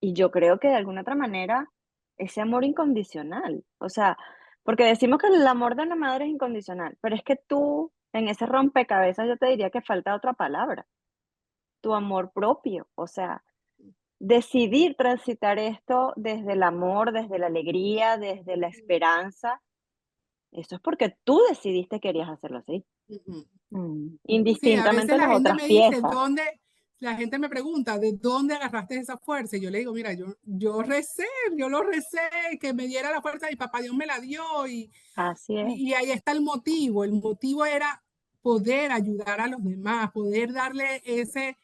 Speaker 1: y yo creo que de alguna otra manera ese amor incondicional. O sea, porque decimos que el amor de la madre es incondicional, pero es que tú en ese rompecabezas yo te diría que falta otra palabra, tu amor propio. O sea, decidir transitar esto desde el amor, desde la alegría, desde la esperanza, eso es porque tú decidiste que querías hacerlo así,
Speaker 3: Ujú.
Speaker 2: mm,
Speaker 3: Sí, a veces
Speaker 1: indistintamente
Speaker 3: la
Speaker 1: las
Speaker 3: gente
Speaker 1: otras
Speaker 3: me dice,
Speaker 1: piezas.
Speaker 3: la gente me pregunta, ¿de dónde agarraste esa fuerza? Y yo le digo, mira, yo recé, yo lo recé, que me diera la fuerza y papá Dios me la dio
Speaker 1: Así es.
Speaker 3: y ahí está el motivo era poder ayudar a los demás, poder darle ese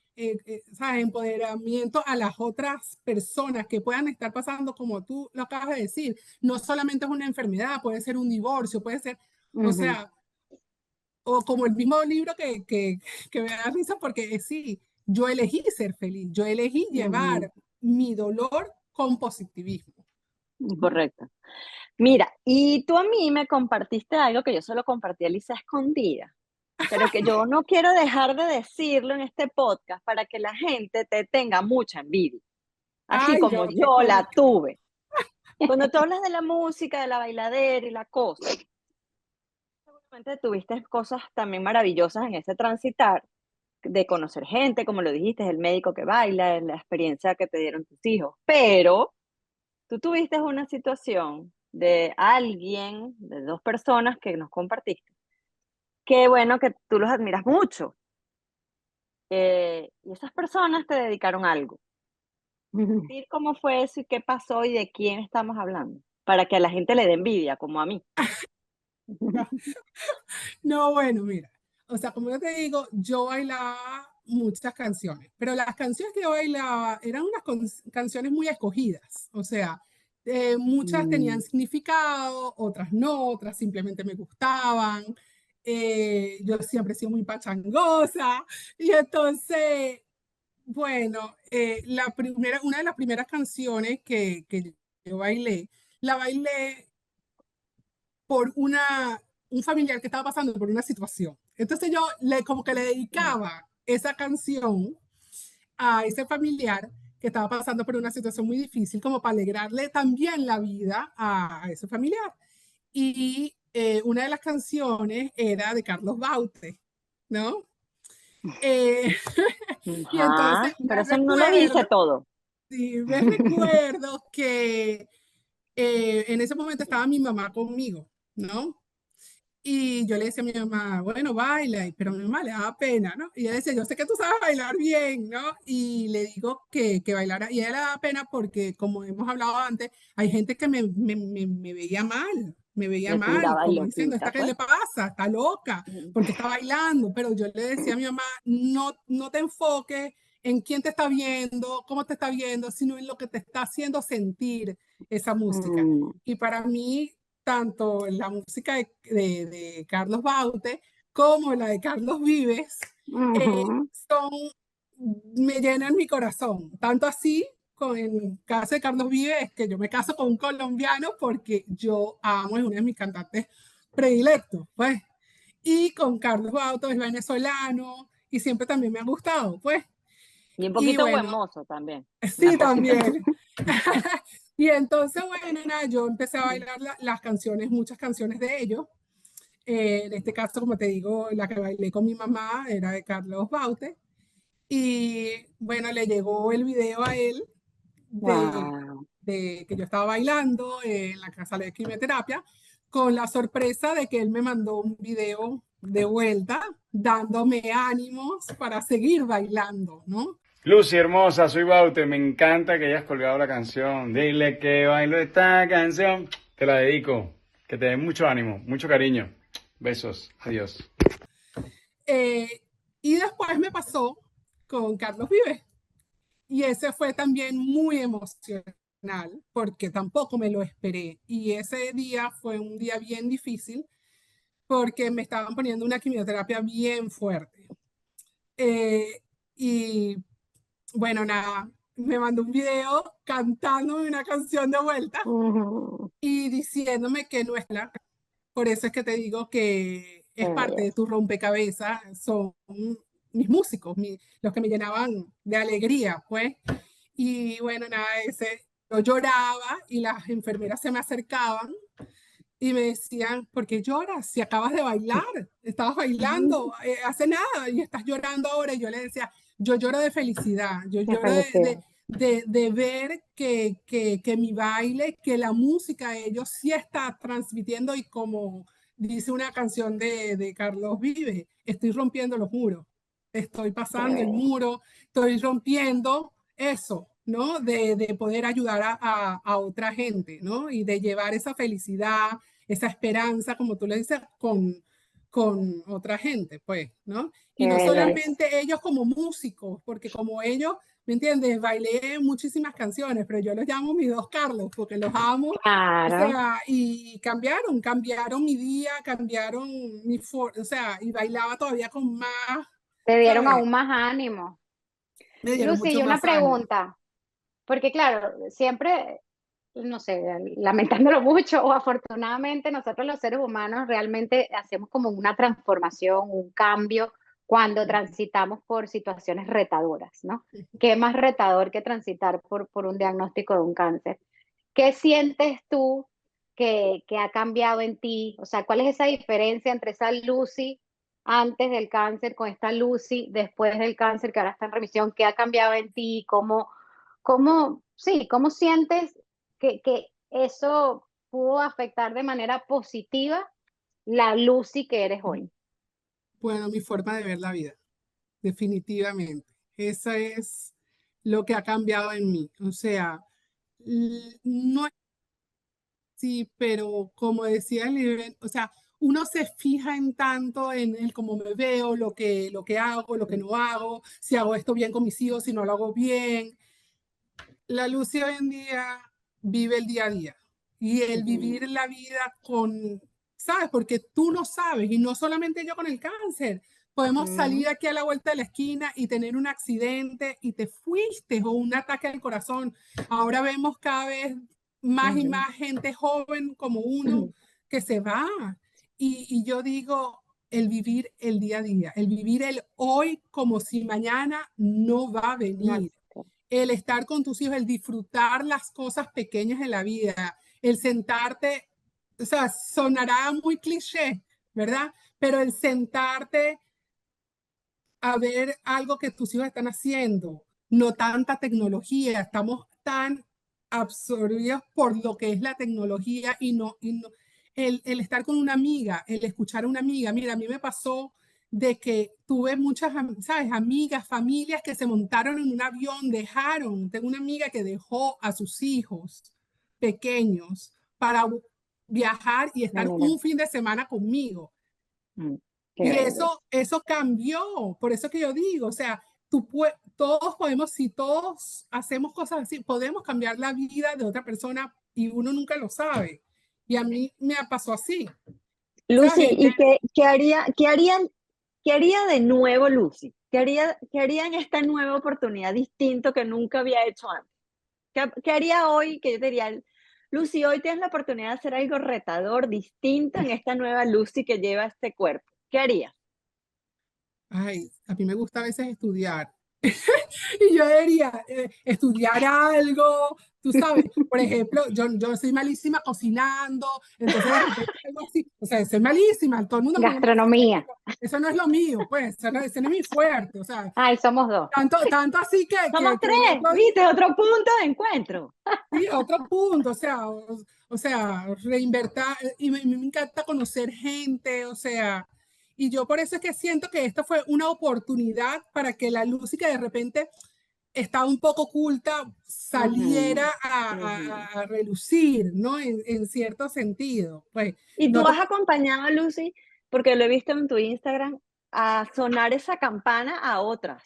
Speaker 3: ¿sabes? Empoderamiento a las otras personas que puedan estar pasando, como tú lo acabas de decir, no solamente es una enfermedad, puede ser un divorcio, puede ser, o
Speaker 2: ujú,
Speaker 3: sea, o como el mismo libro que me da risa porque sí, yo elegí ser feliz, yo elegí
Speaker 2: ujú,
Speaker 3: llevar mi dolor con positivismo.
Speaker 2: ujú.
Speaker 1: Correcto. Mira, y tú a mí me compartiste algo que yo solo compartí a Lisa escondida, pero que yo no quiero dejar de decirlo en este podcast para que la gente te tenga mucha envidia, así
Speaker 3: Ay,
Speaker 1: como
Speaker 3: no, qué
Speaker 1: yo la
Speaker 3: cómica.
Speaker 1: tuve. Cuando tú hablas de la música, de la bailadera y la cosa, seguramente tuviste cosas también maravillosas en ese transitar, de conocer gente, como lo dijiste, el médico que baila, la experiencia que te dieron tus hijos, pero tú tuviste una situación de alguien, de 2 personas que nos compartiste, qué bueno que tú los admiras mucho, y esas personas te dedicaron algo. ¿Sí? ¿Cómo fue eso y qué pasó y de quién estamos hablando? Para que a la gente le dé envidia, como a mí.
Speaker 3: No, bueno, mira, o sea, como yo te digo, yo bailaba muchas canciones, pero las canciones que yo bailaba eran unas canciones muy escogidas, o sea, muchas tenían
Speaker 2: Mm,
Speaker 3: significado, otras no, otras simplemente me gustaban. Yo siempre he sido muy pachangosa y entonces, bueno, una de las primeras canciones que yo bailé la bailé por un familiar que estaba pasando por una situación. Entonces yo como que le dedicaba esa canción a ese familiar que estaba pasando por una situación muy difícil, como para alegrarle también la vida a ese familiar. Y una de las canciones era de Carlos Baute, ¿no? Eh, y entonces
Speaker 1: Ajá, pero eso no lo dice todo.
Speaker 3: sí, me recuerdo que en ese momento estaba mi mamá conmigo, ¿no? Y yo le decía a mi mamá, bueno, baila, pero a mi mamá le daba pena, ¿no? Y ella decía, yo sé que tú sabes bailar bien, ¿no? Y le digo que bailara, y a ella le daba pena porque, como hemos hablado antes, hay gente que me veía
Speaker 1: Le
Speaker 3: mal,
Speaker 1: tildaba de
Speaker 3: como diciendo,
Speaker 1: loquita,
Speaker 3: ¿esta qué
Speaker 1: pues.
Speaker 3: le pasa? Está loca, porque está bailando, pero yo le decía a mi mamá, no te enfoques en quién te está viendo, cómo te está viendo, sino en lo que te está haciendo sentir esa música.
Speaker 1: Mm,
Speaker 3: Y para mí, tanto la música de Carlos Baute como la de Carlos Vives
Speaker 1: ujú.
Speaker 3: son, me llenan mi corazón. Tanto así, con el caso de Carlos Vives, que yo me caso con un colombiano porque yo amo, es uno de mis cantantes predilectos, pues. Y con Carlos Baute es venezolano y siempre también me ha gustado, pues.
Speaker 1: Y un
Speaker 3: Y
Speaker 1: poquito buen
Speaker 3: bueno,
Speaker 1: mozo también. Una
Speaker 3: sí,
Speaker 1: cosita.
Speaker 3: también. Y entonces, bueno, nada, yo empecé a bailar las canciones, muchas canciones de ellos. En este caso, como te digo, la que bailé con mi mamá era de Carlos Baute. Y bueno, le llegó el video a él de,
Speaker 1: Wow.
Speaker 3: de que yo estaba bailando en la sala de quimioterapia, con la sorpresa de que él me mandó un video de vuelta, dándome ánimos para seguir bailando, ¿no?
Speaker 4: Lucy, hermosa, soy Baute. Me encanta que hayas colgado la canción. Dile que bailo esta canción. Te la dedico. Que te dé mucho ánimo, mucho cariño. Besos. Adiós.
Speaker 3: Eh, y después me pasó con Carlos Vives. Y ese fue también muy emocional porque tampoco me lo esperé. Y ese día fue un día bien difícil porque me estaban poniendo una quimioterapia bien fuerte. Eh, y bueno, nada, me mandó un video cantándome una canción de vuelta
Speaker 2: Ujú.
Speaker 3: y diciéndome que no es la. Por eso es que te digo que
Speaker 2: Qué
Speaker 3: es parte de
Speaker 2: belleza.
Speaker 3: tu rompecabezas, son mis músicos, los que me llenaban de alegría, pues. Y bueno, nada, yo lloraba y las enfermeras se me acercaban y me decían, ¿por qué lloras? Si acabas de bailar, estabas bailando hace nada y estás llorando ahora. Y yo le decía, yo lloro de felicidad, yo
Speaker 2: Qué
Speaker 3: lloro
Speaker 2: felicidad.
Speaker 3: de ver que mi baile, que la música de ellos sí está transmitiendo y como dice una canción de Carlos Vives, estoy rompiendo los muros, estoy
Speaker 2: Qué
Speaker 3: pasando el
Speaker 2: bello.
Speaker 3: muro, estoy rompiendo eso, ¿no? De poder ayudar a otra gente, ¿no? Y de llevar esa felicidad, esa esperanza, como tú le dices, con otra gente, pues, ¿no? Y
Speaker 2: Qué
Speaker 3: no
Speaker 2: belleza.
Speaker 3: solamente ellos como músicos, porque como ellos, ¿me entiendes? Bailé muchísimas canciones, pero yo los llamo mis dos Carlos, porque los amo, o
Speaker 2: Claro.
Speaker 3: sea, y cambiaron mi día, cambiaron o sea, y bailaba todavía con más,
Speaker 2: Te dieron
Speaker 3: ¿sabes?
Speaker 2: aún más ánimo.
Speaker 3: Me dieron
Speaker 2: Lucy, y
Speaker 3: mucho
Speaker 2: una
Speaker 3: más ánimo.
Speaker 2: pregunta, porque claro, siempre, no sé, lamentándolo mucho o afortunadamente, nosotros los seres humanos realmente hacemos como una transformación, un cambio cuando transitamos por situaciones retadoras, ¿no? ¿Qué más retador que transitar por un diagnóstico de un cáncer? ¿Qué sientes tú que ha cambiado en ti? O sea, ¿cuál es esa diferencia entre esa Lucy antes del cáncer con esta Lucy después del cáncer que ahora está en remisión? ¿Qué ha cambiado en ti? ¿Cómo sientes que eso pudo afectar de manera positiva la Lucy que eres hoy?
Speaker 3: Bueno, mi forma de ver la vida, definitivamente. Esa es lo que ha cambiado en mí. O sea, no es así, pero como decía el libro, o sea, uno se fija en tanto en el cómo me veo, lo que hago, lo que no hago, si hago esto bien con mis hijos, si no lo hago bien. La Lucy hoy en día vive el día a día y el
Speaker 2: Ujú.
Speaker 3: vivir la vida con, ¿sabes? Porque tú no sabes, y no solamente yo con el cáncer, podemos salir
Speaker 2: Ujú.
Speaker 3: aquí a la vuelta de la esquina y tener un accidente y te fuiste o un ataque al corazón. Ahora vemos cada vez más y
Speaker 2: Ujú,
Speaker 3: más gente joven como uno
Speaker 2: ujú.
Speaker 3: que se va. Y yo digo, el vivir el día a día, el vivir el hoy como si mañana no va a
Speaker 2: No
Speaker 3: venir,
Speaker 2: existe.
Speaker 3: el estar con tus hijos, el disfrutar las cosas pequeñas de la vida, el sentarte, o sea, sonará muy cliché, ¿verdad? Pero el sentarte a ver algo que tus hijos están haciendo, no tanta tecnología, estamos tan absorbidos por lo que es la tecnología y no el estar con una amiga, el escuchar a una amiga. Mira, a mí me pasó de que tuve muchas, ¿sabes? Amigas, familias que se montaron en un avión, dejaron, tengo una amiga que dejó a sus hijos pequeños para viajar y estar
Speaker 2: Mira,
Speaker 3: un fin de semana conmigo.
Speaker 2: mm, qué
Speaker 3: Y
Speaker 2: bello.
Speaker 3: eso cambió, por eso que yo digo, o sea, todos podemos, si todos hacemos cosas así, podemos cambiar la vida de otra persona y uno nunca lo sabe. Y a mí me pasó así,
Speaker 1: Lucy,
Speaker 3: ¿sabes?
Speaker 1: ¿y qué haría de nuevo Lucy? Qué haría en esta nueva oportunidad distinto que nunca había hecho antes? ¿Qué haría hoy que yo te diría, Lucy, hoy tienes la oportunidad de hacer algo retador, distinto en esta nueva Lucy que lleva este cuerpo? ¿Qué harías?
Speaker 3: Ay, a mí me gusta a veces estudiar. Y yo debería estudiar algo, tú sabes, por ejemplo, yo soy malísima cocinando, entonces de repente algo así, o sea, soy malísima, todo el mundo me dice que
Speaker 2: Gastronomía.
Speaker 3: eso no es lo mío, pues, ese no es mi fuerte, o sea,
Speaker 2: Ay, somos dos.
Speaker 3: tanto así
Speaker 1: Somos
Speaker 3: que el
Speaker 1: tres,
Speaker 3: otro día,
Speaker 1: ¿viste? Otro punto de encuentro.
Speaker 3: sí, otro punto, o sea, reinvertir, y me encanta conocer gente, o sea, y yo por eso es que siento que esta fue una oportunidad para que la Lucy que de repente estaba un poco oculta
Speaker 2: Ujú,
Speaker 3: saliera
Speaker 2: ujú.
Speaker 3: a relucir, ¿no? En cierto sentido. Pues
Speaker 1: Y
Speaker 3: no
Speaker 1: tú
Speaker 3: te...
Speaker 1: has acompañado a Lucy, porque lo he visto en tu Instagram, a sonar esa campana a otras,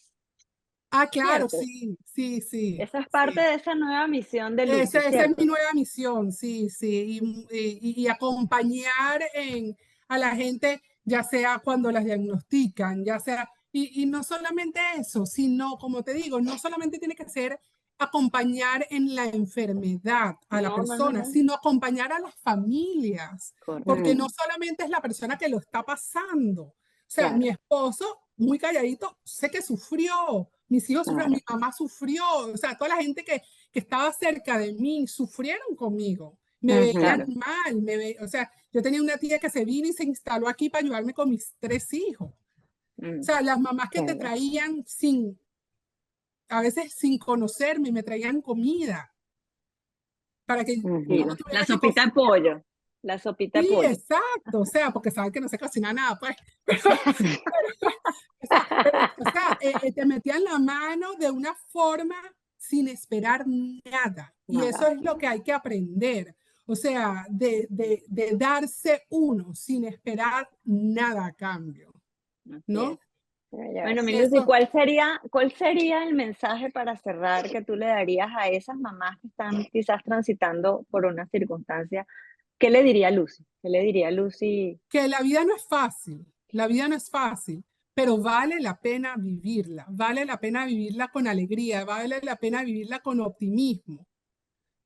Speaker 3: Ah, claro,
Speaker 1: ¿cierto?
Speaker 3: sí, sí, sí,
Speaker 1: Esa es parte
Speaker 3: sí.
Speaker 1: de esa nueva misión de Lucy,
Speaker 3: Esa es mi
Speaker 1: ¿cierto?
Speaker 3: nueva misión, sí, sí, y acompañar a la gente, ya sea cuando las diagnostican, ya sea, y no solamente eso, sino, como te digo, no solamente tiene que ser acompañar en la enfermedad a la
Speaker 1: No, no, no,
Speaker 3: persona,
Speaker 1: no.
Speaker 3: sino acompañar a las familias, porque no
Speaker 2: Mm,
Speaker 1: Correcto.
Speaker 3: solamente es la persona que lo está pasando. O sea, mi
Speaker 2: claro,
Speaker 3: esposo, muy calladito, sé que sufrió, mis hijos sufrieron, mi
Speaker 2: claro.
Speaker 3: mamá sufrió, o sea, toda la gente que estaba cerca de mí sufrieron conmigo, me veían
Speaker 2: Ujú,
Speaker 1: Claro.
Speaker 3: mal, o sea, yo tenía una tía que se vino y se instaló aquí para ayudarme con mis 3 hijos. O
Speaker 2: mm,
Speaker 3: sea, las mamás que
Speaker 2: qué
Speaker 3: te
Speaker 2: bello.
Speaker 3: traían a veces sin conocerme, me traían comida para que
Speaker 1: Sí,
Speaker 3: yo no
Speaker 2: Ujú,
Speaker 3: tuviera que cocinar.
Speaker 1: la sopita de
Speaker 3: Sí,
Speaker 1: pollo.
Speaker 3: exacto, o sea, porque saben que no se cocina nada, pues. O sea, te metían la mano de una forma sin esperar nada. Y eso
Speaker 2: nada.
Speaker 3: es lo que hay que aprender. O sea, de darse uno sin esperar nada a cambio,
Speaker 1: Así
Speaker 3: ¿no?
Speaker 1: es.
Speaker 2: Qué bello
Speaker 1: Bueno,
Speaker 2: eso.
Speaker 1: mi Lucy,
Speaker 3: Eso,
Speaker 1: cuál sería el mensaje para cerrar que tú le darías a esas mamás que están quizás transitando por una circunstancia? ¿Qué le diría Lucy? ¿Qué le diría Lucy?
Speaker 3: que la vida no es fácil, la vida no es fácil, pero vale la pena vivirla, vale la pena vivirla con alegría, vale la pena vivirla con optimismo.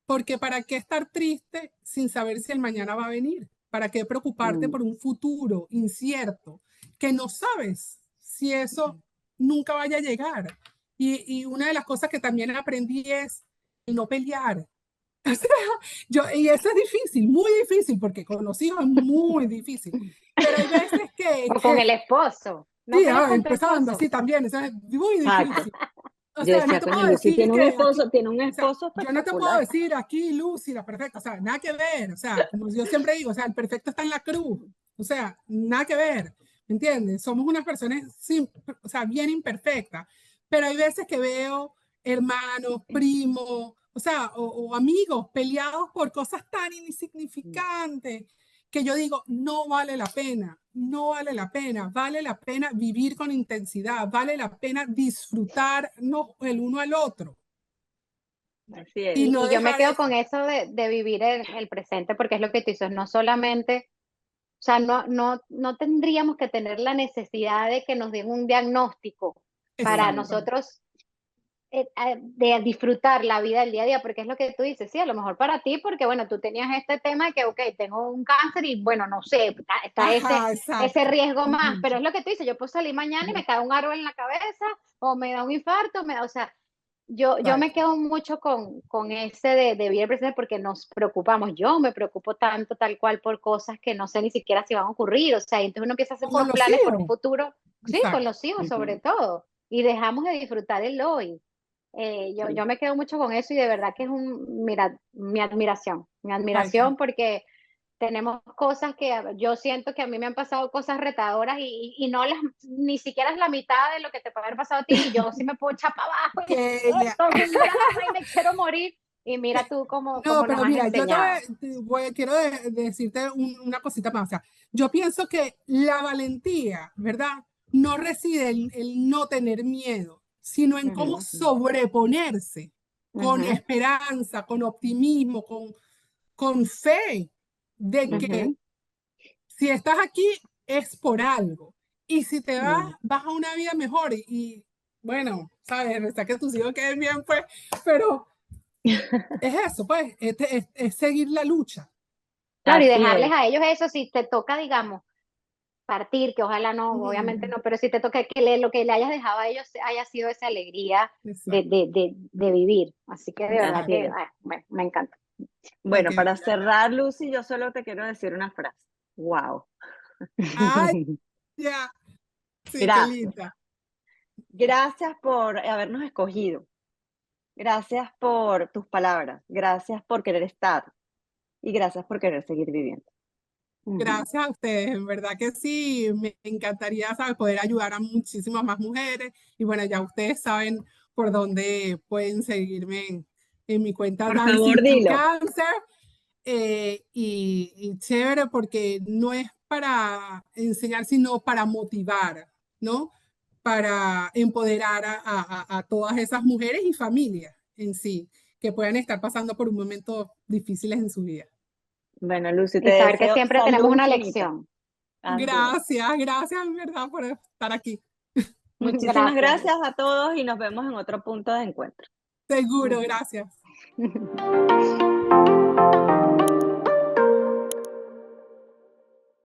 Speaker 3: Porque ¿para qué estar triste sin saber si el mañana va a venir? ¿Para qué preocuparte
Speaker 2: Mm,
Speaker 3: por un futuro incierto que no sabes si eso nunca vaya a llegar? Y una de las cosas que también aprendí es el no pelear. Y eso es difícil, muy difícil, porque con los hijos es muy difícil. Pero hay veces
Speaker 2: o con el esposo. No
Speaker 3: sí,
Speaker 2: pelees con tu
Speaker 3: empezando
Speaker 2: esposo.
Speaker 3: así también, eso es muy
Speaker 1: Exacto.
Speaker 3: difícil. O
Speaker 1: Yo
Speaker 3: sea, no
Speaker 1: decía,
Speaker 3: te
Speaker 1: coño,
Speaker 3: puedo
Speaker 1: Lucy
Speaker 3: decir que aquí,
Speaker 1: tiene un
Speaker 3: o sea,
Speaker 1: esposo
Speaker 3: yo no te puedo
Speaker 1: espectacular.
Speaker 3: decir aquí Lucy, la perfecta, o sea, nada que ver, o sea, como yo siempre digo, o sea, el perfecto está en la cruz, o sea, nada que ver, ¿me entiendes? Somos unas personas, o sea, bien imperfectas, pero hay veces que veo hermanos, primos, o sea, o amigos peleados por cosas tan insignificantes que yo digo, no vale la pena, no vale la pena, vale la pena vivir con intensidad, vale la pena disfrutarnos el uno al otro
Speaker 1: Así es.
Speaker 3: y no
Speaker 2: Y yo me
Speaker 3: dejar
Speaker 2: quedo
Speaker 3: eso.
Speaker 2: con eso de vivir el presente, porque es lo que tú dices, no solamente, o sea, no tendríamos que tener la necesidad de que nos den un diagnóstico para
Speaker 1: Ujú.
Speaker 3: Exacto,
Speaker 2: nosotros de disfrutar la vida del día a día, porque es lo que tú dices, sí, a lo mejor para ti, porque bueno, tú tenías este tema de que, ok, tengo un cáncer y bueno, no sé, está
Speaker 3: Ajá,
Speaker 2: ese
Speaker 3: exacto.
Speaker 2: riesgo más,
Speaker 3: Ujú.
Speaker 2: pero es lo que tú dices, yo puedo salir mañana y me cae un árbol en la cabeza, o me da un infarto, o sea, yo me
Speaker 3: Exacto.
Speaker 2: quedo mucho con ese de vivir el presente porque nos preocupamos, yo me preocupo tanto tal cual por cosas que no sé ni siquiera si van a ocurrir, o sea, y entonces uno empieza a hacer
Speaker 3: Con
Speaker 2: unos
Speaker 3: los
Speaker 2: planes por un
Speaker 3: hijos.
Speaker 2: futuro, sí, con
Speaker 3: Exacto.
Speaker 2: los hijos sobre
Speaker 1: Ujú,
Speaker 2: todo, y dejamos de disfrutar el hoy.
Speaker 1: sí.
Speaker 2: Yo me quedo mucho con eso y de verdad que es mira, mi
Speaker 3: Ay, qué
Speaker 2: admiración porque tenemos cosas que yo siento que a mí me han pasado cosas retadoras y no ni siquiera es la mitad de lo que te puede haber pasado a ti y yo sí me puedo echar para abajo y
Speaker 3: bella.
Speaker 2: con un drama y me quiero morir y mira tú
Speaker 3: No,
Speaker 2: cómo nos
Speaker 3: pero
Speaker 2: has
Speaker 3: mira, yo
Speaker 2: enseñado.
Speaker 3: quiero decirte una cosita más. O sea, yo pienso que la valentía, ¿verdad? No reside en el no tener miedo, sino en cómo
Speaker 2: Ujú,
Speaker 3: sobreponerse con
Speaker 2: ujú,
Speaker 3: esperanza, con optimismo, con fe de que
Speaker 2: ujú,
Speaker 3: si estás aquí es por algo. Y si te vas,
Speaker 1: Mm.
Speaker 3: vas a una vida mejor. Bueno, sabes, está que tus hijos queden bien, pues, pero es eso, pues, es seguir la lucha.
Speaker 2: Claro, y
Speaker 1: Así
Speaker 2: dejarles
Speaker 1: es.
Speaker 2: a ellos eso, si te toca, digamos, partir, que ojalá no, obviamente
Speaker 3: Mm,
Speaker 2: no, pero si te toca lo que le hayas dejado a ellos haya sido esa alegría
Speaker 3: exacto,
Speaker 2: de vivir. Así que de verdad
Speaker 1: Así
Speaker 3: exacto.
Speaker 2: que,
Speaker 1: es.
Speaker 2: bueno, me encanta.
Speaker 3: Ay,
Speaker 1: Bueno,
Speaker 3: qué
Speaker 1: para
Speaker 3: bella.
Speaker 1: cerrar, Lucy, yo solo te quiero decir una frase. Wow.
Speaker 3: Ay, ya. Sí, qué
Speaker 1: Gracias.
Speaker 3: linda.
Speaker 1: Gracias por habernos escogido. Gracias por tus palabras. Gracias por querer estar. Y gracias por querer seguir viviendo.
Speaker 2: Ujú.
Speaker 3: Gracias a ustedes, en verdad que sí, me encantaría, ¿sabes? Poder ayudar a muchísimas más mujeres. Y bueno, ya ustedes saben por dónde pueden seguirme en mi cuenta
Speaker 1: Por favor,
Speaker 3: Dancing Through
Speaker 1: dilo.
Speaker 3: Cancer. Y chévere porque no es para enseñar, sino para motivar, ¿no? Para empoderar a todas esas mujeres y familias en sí, que puedan estar pasando por un momento difíciles en su vida.
Speaker 1: Bueno, Lucy, te
Speaker 2: Y saber que
Speaker 1: deseo
Speaker 2: siempre
Speaker 1: salud
Speaker 2: tenemos una
Speaker 1: infinita.
Speaker 2: lección.
Speaker 1: Así es.
Speaker 3: Gracias, gracias en verdad por estar aquí.
Speaker 1: Muchísimas
Speaker 2: Gracias.
Speaker 1: gracias a todos y nos vemos en otro punto de encuentro.
Speaker 3: Seguro,
Speaker 2: Ujú.
Speaker 3: gracias.